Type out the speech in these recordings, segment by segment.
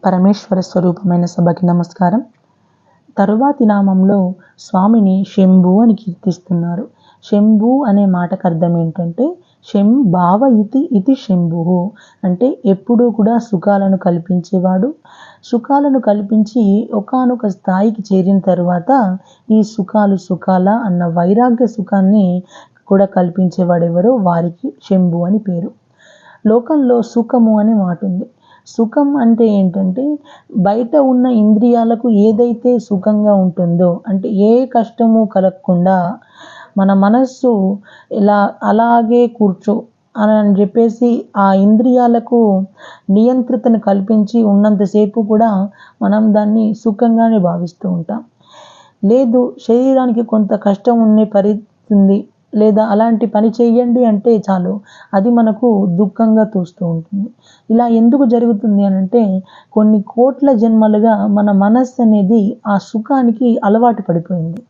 పరమేశ్వర స్వరూపమైన సభకి నమస్కారం. తరువాతి నామంలో స్వామిని శంభు అని కీర్తిస్తున్నారు. శంభు అనే మాటకు అర్థం ఏంటంటే భావ ఇతి శంభు, అంటే ఎప్పుడూ కూడా సుఖాలను కల్పించేవాడు. సుఖాలను కల్పించి ఒకానొక స్థాయికి చేరిన తర్వాత ఈ సుఖాల అన్న వైరాగ్య సుఖాన్ని కూడా కల్పించేవాడెవరో వారికి శంభు అని పేరు. లోకంలో సుఖము అనే మాట ఉంది. సుఖం అంటే ఏంటంటే బయట ఉన్న ఇంద్రియాలకు ఏదైతే సుఖంగా ఉంటుందో, అంటే ఏ కష్టము కలగకుండా మన మనస్సు ఇలా అలాగే కూర్చో అని చెప్పేసి ఆ ఇంద్రియాలకు నియంత్రితను కల్పించి ఉన్నంతసేపు కూడా మనం దాన్ని సుఖంగానే భావిస్తూ ఉంటాం. లేదు, శరీరానికి కొంత కష్టం ఉండే పరిస్థితి ఉంది, లేదా అలాంటి పని చేయండి అంటే చాలు అది మనకు దుఃఖంగా తోస్తూ ఉంటుంది. ఇలా ఎందుకు జరుగుతుంది అని అంటే కొన్ని కోట్ల జన్మలుగా మన మనస్సు అనేది ఆ సుఖానికి అలవాటు పడిపోయింది.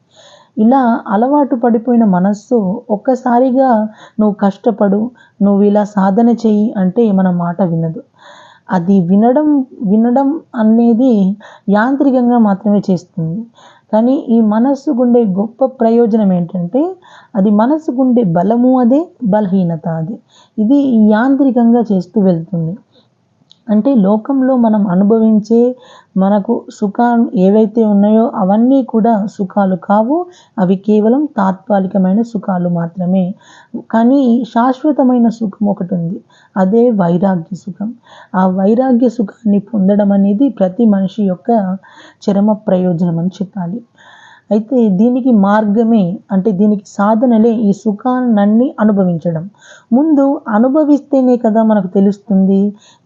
ఇలా అలవాటు పడిపోయిన మనస్సు ఒక్కసారిగా నువ్వు కష్టపడు, నువ్వు ఇలా సాధన చెయ్యి అంటే మన మాట వినదు. అది వినడం అనేది యాంత్రికంగా మాత్రమే చేస్తుంది. కానీ ఈ మనస్సుకుండే గొప్ప ప్రయోజనం ఏంటంటే అది మనస్సుకుండే బలము అదే, బలహీనత అదే. ఇది యాంత్రికంగా చేస్తూ వెళ్తుంది. అంటే లోకంలో మనం అనుభవించే మనకు సుఖాలు ఏవైతే ఉన్నాయో అవన్నీ కూడా సుఖాలు కావు, అవి కేవలం తాత్కాలికమైన సుఖాలు మాత్రమే. కానీ శాశ్వతమైన సుఖం ఒకటి ఉంది, అదే వైరాగ్య సుఖం. ఆ వైరాగ్య సుఖాన్ని పొందడం అనేది ప్రతి మనిషి యొక్క చరమ ప్రయోజనం అని చెప్పాలి. అయితే దీనికి మార్గమే, అంటే దీనికి సాధనలే ఈ సుఖాన్ని అనుభవించడం. ముందు అనుభవిస్తేనే కదా మనకు తెలుస్తుంది.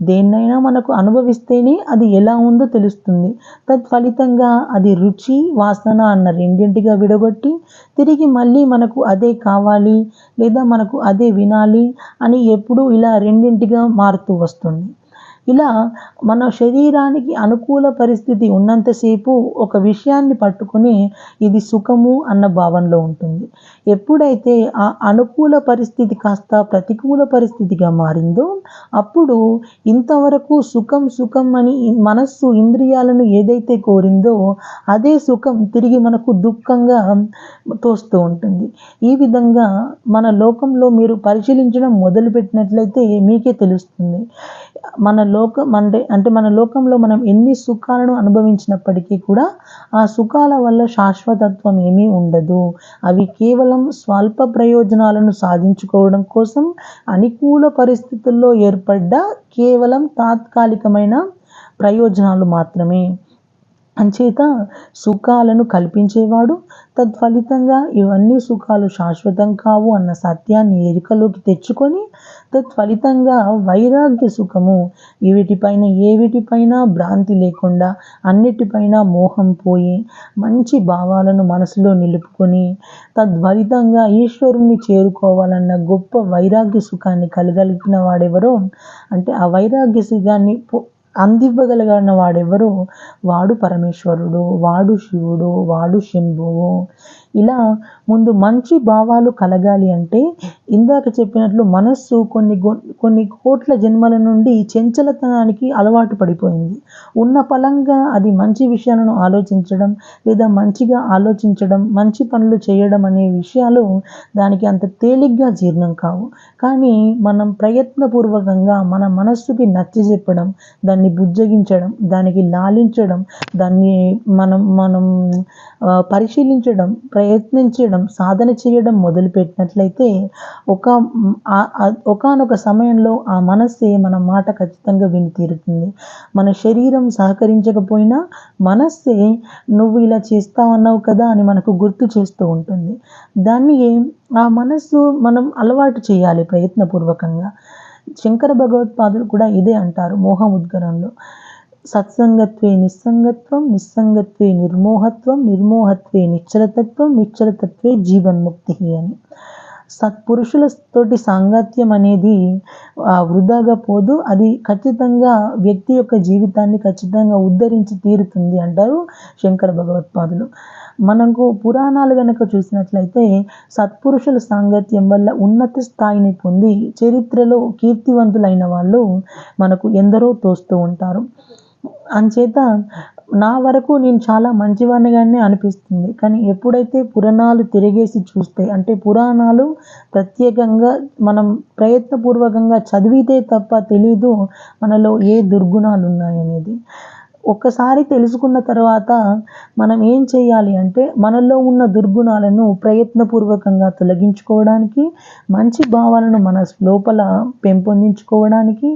దేన్నైనా మనకు అనుభవిస్తేనే అది ఎలా ఉందో తెలుస్తుంది. తత్ఫలితంగా అది రుచి, వాసన అన్న రెండింటిగా విడగొట్టి తిరిగి మళ్ళీ మనకు అదే కావాలి లేదా మనకు అదే వినాలి అని ఎప్పుడూ ఇలా రెండింటిగా మారుతూ వస్తుంది. ఇలా మన శరీరానికి అనుకూల పరిస్థితి ఉన్నంతసేపు ఒక విషయాన్ని పట్టుకొని ఇది సుఖము అన్న భావనలో ఉంటుంది. ఎప్పుడైతే ఆ అనుకూల పరిస్థితి కాస్త ప్రతికూల పరిస్థితిగా మారిందో అప్పుడు ఇంతవరకు సుఖం అని మనస్సు ఇంద్రియాలను ఏదైతే కోరిందో అదే సుఖం తిరిగి మనకు దుఃఖంగా తోస్తూ ఉంటుంది. ఈ విధంగా మన లోకంలో మీరు పరిశీలించడం మొదలుపెట్టినట్లయితే మీకే తెలుస్తుంది. మన లోకంలో మనం ఎన్ని సుఖాలను అనుభవించినప్పటికీ కూడా ఆ సుఖాల వల్ల శాశ్వతత్వం ఏమీ ఉండదు. అవి కేవలం స్వల్ప ప్రయోజనాలను సాధించుకోవడం కోసం అనుకూల పరిస్థితుల్లో ఏర్పడ్డ కేవలం తాత్కాలికమైన ప్రయోజనాలు మాత్రమే. అంచేత సుఖాలను కల్పించేవాడు, తత్ఫలితంగా ఇవన్నీ సుఖాలు శాశ్వతం కావు అన్న సత్యాన్ని ఎరుకలోకి తెచ్చుకొని తత్ఫలితంగా వైరాగ్య సుఖము, ఏవిటిపైన భ్రాంతి లేకుండా అన్నిటిపైన మోహం పోయి మంచి భావాలను మనసులో నిలుపుకొని తద్ఫలితంగా ఈశ్వరుణ్ణి చేరుకోవాలన్న గొప్ప వైరాగ్య సుఖాన్ని కలగలిగిన వాడెవరో, అంటే ఆ వైరాగ్య సుఖాన్ని అందివ్వగలిగిన వాడెవరో వాడు పరమేశ్వరుడు, వాడు శివుడు, వాడు శంభువు. ఇలా ముందు మంచి భావాలు కలగాలి అంటే ఇందాక చెప్పినట్లు మనస్సు కొన్ని కోట్ల జన్మల నుండి చంచలతనానికి అలవాటు పడిపోయింది. ఉన్న ఫలంగా అది మంచి విషయాలను ఆలోచించడం లేదా మంచిగా ఆలోచించడం, మంచి పనులు చేయడం అనే విషయాలు దానికి అంత తేలిగ్గా జీర్ణం కావు. కానీ మనం ప్రయత్నపూర్వకంగా మన మనస్సుకి నచ్చజెప్పడం, దాన్ని బుజ్జగించడం, దానికి లాలించడం, దాన్ని మనం పరిశీలించడం, ప్రయత్నించడం, సాధన చేయడం మొదలుపెట్టినట్లయితే ఒకానొక సమయంలో ఆ మనస్సే మన మాట ఖచ్చితంగా విని తీరుతుంది. మన శరీరం సహకరించకపోయినా మనస్సే నువ్వు ఇలా చేస్తావన్నావు కదా అని మనకు గుర్తు చేస్తూ ఉంటుంది. దాన్ని ఆ మనస్సు మనం అలవాటు చేయాలి ప్రయత్నపూర్వకంగా. శంకర భగవత్పాదులు కూడా ఇదే అంటారు మోహముద్గరంలో, సత్సంగత్వే నిస్సంగత్వం, నిస్సంగత్వే నిర్మోహత్వం, నిర్మోహత్వే నిశ్చలతత్వం, నిశ్చలతత్వే జీవన్ముక్తి అని. సత్పురుషులతోటి సాంగత్యం అనేది వృధాగా పోదు, అది ఖచ్చితంగా వ్యక్తి యొక్క జీవితాన్ని ఖచ్చితంగా ఉద్ధరించి తీరుతుంది అంటారు శంకర భగవత్పాదులు. మనకు పురాణాలు గనక చూసినట్లయితే సత్పురుషుల సాంగత్యం వల్ల ఉన్నత స్థాయిని పొంది చరిత్రలో కీర్తివంతులైన వాళ్ళు మనకు ఎందరో తోస్తూ ఉంటారు. అంచేత నా వరకు నేను చాలా మంచివాడినిగానే అనిపిస్తుంది. కానీ ఎప్పుడైతే పురాణాలు తిరిగేసి చూస్తే, అంటే పురాణాలు ప్రత్యేకంగా మనం ప్రయత్నపూర్వకంగా చదివితే తప్ప తెలీదు మనలో ఏ దుర్గుణాలున్నాయనేది. ఒక్కసారి తెలుసుకున్న తర్వాత మనం ఏం చేయాలి అంటే, మనలో ఉన్న దుర్గుణాలను ప్రయత్నపూర్వకంగా తొలగించుకోవడానికి, మంచి భావాలను మన లోపల పెంపొందించుకోవడానికి,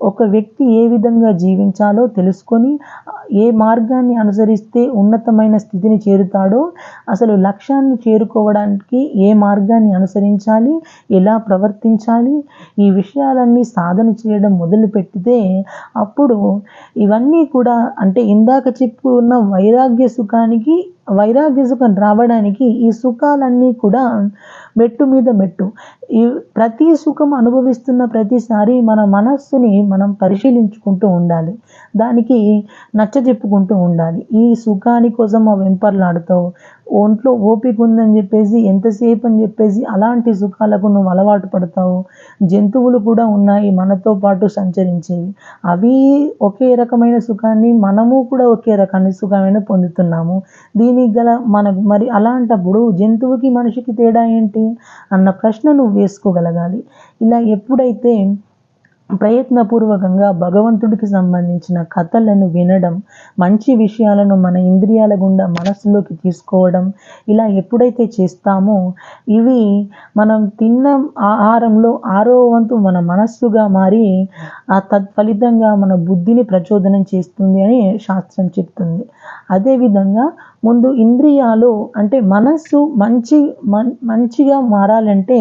ఒక వ్యక్తి ఏ విధంగా జీవించాలో తెలుసుకొని, ఏ మార్గాన్ని అనుసరిస్తే ఉన్నతమైన స్థితిని చేరుతాడో, అసలు లక్ష్యాన్ని చేరుకోవడానికి ఏ మార్గాన్ని అనుసరించాలి, ఎలా ప్రవర్తించాలి, ఈ విషయాలన్నీ సాధన చేయడం మొదలుపెట్టితే అప్పుడు ఇవన్నీ కూడా, అంటే ఇందాక చెప్పుకున్న వైరాగ్య సుఖం రావడానికి ఈ సుఖాలన్నీ కూడా మెట్టు మీద మెట్టు. ఈ ప్రతి సుఖం అనుభవిస్తున్న ప్రతిసారి మన మనస్సుని మనం పరిశీలించుకుంటూ ఉండాలి. దానికి నచ్చజెప్పుకుంటూ ఉండాలి. ఈ సుఖాని కోసం వెంపర్లాడుతావు, ఒంట్లో ఓపిక ఉందని చెప్పేసి ఎంతసేపు అని చెప్పేసి అలాంటి సుఖాలకు నువ్వు అలవాటు పడతావు. జంతువులు కూడా ఉన్నాయి మనతో పాటు సంచరించేవి. అవి ఒకే రకమైన సుఖాన్ని, మనము కూడా ఒకే రకాన్ని సుఖమైన పొందుతున్నాము. దీనికి గల మరి అలాంటప్పుడు జంతువుకి మనిషికి తేడా ఏంటి అన్న ప్రశ్న నువ్వు వేసుకోగలగాలి. ఇలా ఎప్పుడైతే ప్రయత్నపూర్వకంగా భగవంతుడికి సంబంధించిన కథలను వినడం, మంచి విషయాలను మన ఇంద్రియాల గుండా మనస్సులోకి తీసుకోవడం, ఇలా ఎప్పుడైతే చేస్తామో ఇవి మనం తిన్న ఆహారంలో 6వ వంతు మన మనస్సుగా మారి తత్ఫలితంగా మన బుద్ధిని ప్రచోదనం చేస్తుంది అని శాస్త్రం చెప్తుంది. అదేవిధంగా ముందు ఇంద్రియాలు, అంటే మనస్సు మంచిగా మారాలంటే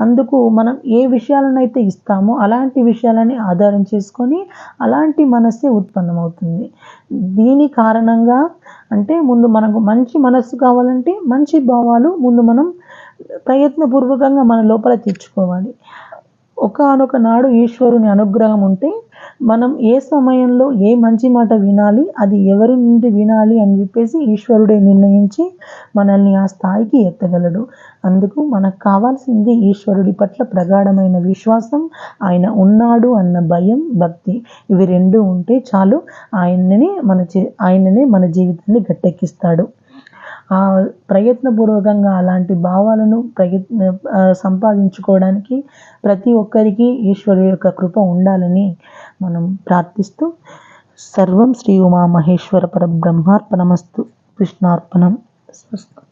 అందుకు మనం ఏ విషయాలనైతే ఇస్తామో అలాంటి విషయాలని ఆధారం చేసుకొని అలాంటి మనస్సే ఉత్పన్నమవుతుంది. దీని కారణంగా, అంటే ముందు మనకు మంచి మనస్సు కావాలంటే మంచి భావాలు ముందు మనం ప్రయత్నపూర్వకంగా మన లోపల తెచ్చుకోవాలి. ఒకానొక నాడు ఈశ్వరుని అనుగ్రహం ఉంటే మనం ఏ సమయంలో ఏ మంచి మాట వినాలి, అది ఎవరి నుండి వినాలి అని చెప్పేసి ఈశ్వరుడే నిర్ణయించి మనల్ని ఆ స్థాయికి ఎత్తగలడు. అందుకు మనకు కావాల్సింది ఈశ్వరుడి పట్ల ప్రగాఢమైన విశ్వాసం, ఆయన ఉన్నాడు అన్న భయం, భక్తి. ఇవి 2 ఉంటే చాలు, ఆయననే మన జీవితాన్ని గట్టెక్కిస్తాడు. ప్రయత్నపూర్వకంగా అలాంటి భావాలను సంపాదించుకోవడానికి ప్రతి ఒక్కరికి ఈశ్వరుడి యొక్క కృప ఉండాలని మనం ప్రార్థిస్తూ, సర్వం శ్రీ ఉమామహేశ్వర పరబ్రహ్మార్పణమస్తు. కృష్ణార్పణం. స్వస్తి.